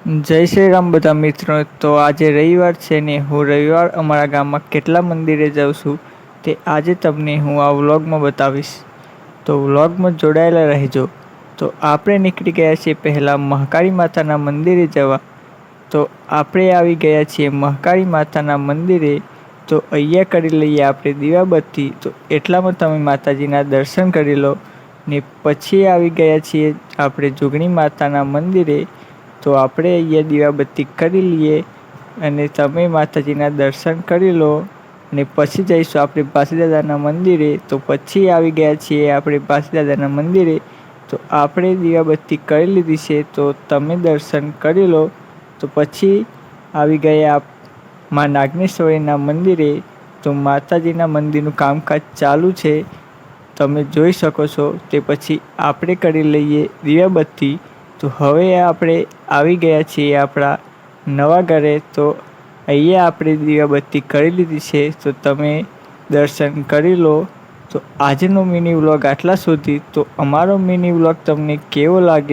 જય શ્રી રામ બધા મિત્રો. તો આજે રવિવાર છે ને હું રવિવાર અમારા ગામમાં કેટલા મંદિરે જાઉં છું તે આજે તમને હું આ વ્લોગમાં બતાવીશ. તો વ્લોગમાં જોડાયેલા રહેજો. તો આપણે નીકળી ગયા છીએ પહેલાં મહાકાળી માતાના મંદિરે જવા. તો આપણે આવી ગયા છીએ મહાકાળી માતાના મંદિરે. તો અહીંયા કરી લઈએ આપણે દીવાબત્તી. તો એટલામાં તમે માતાજીના દર્શન કરી લો ને પછી આવી ગયા છીએ આપણે જોગણી માતાના મંદિરે. તો આપણે અહીંયા દીવાબત્તી કરી લઈએ અને તમે માતાજીના દર્શન કરી લો અને પછી જઈશું આપણે પાસીદાદાના મંદિરે. તો પછી આવી ગયા છીએ આપણે પાસીદાદાના મંદિરે. તો આપણે દીવાબત્તી કરી લીધી છે તો તમે દર્શન કરી લો. તો પછી આવી ગયા મા નાગેશ્વરીના મંદિરે. તો માતાજીના મંદિરનું કામકાજ ચાલુ છે, તમે જોઈ શકો છો. તે પછી આપણે કરી લઈએ દીવાબત્તી. તો હવે આપણે આવી ગયા છીએ આપણા નવા ઘરે. તો અહીંયા આપણે દીવાબત્તી કરી લીધી છે તો તમે દર્શન કરી લો. તો આજનો મિની વ્લોગ આટલા સુધી. તો અમારો મિની વ્લોગ તમને કેવો લાગે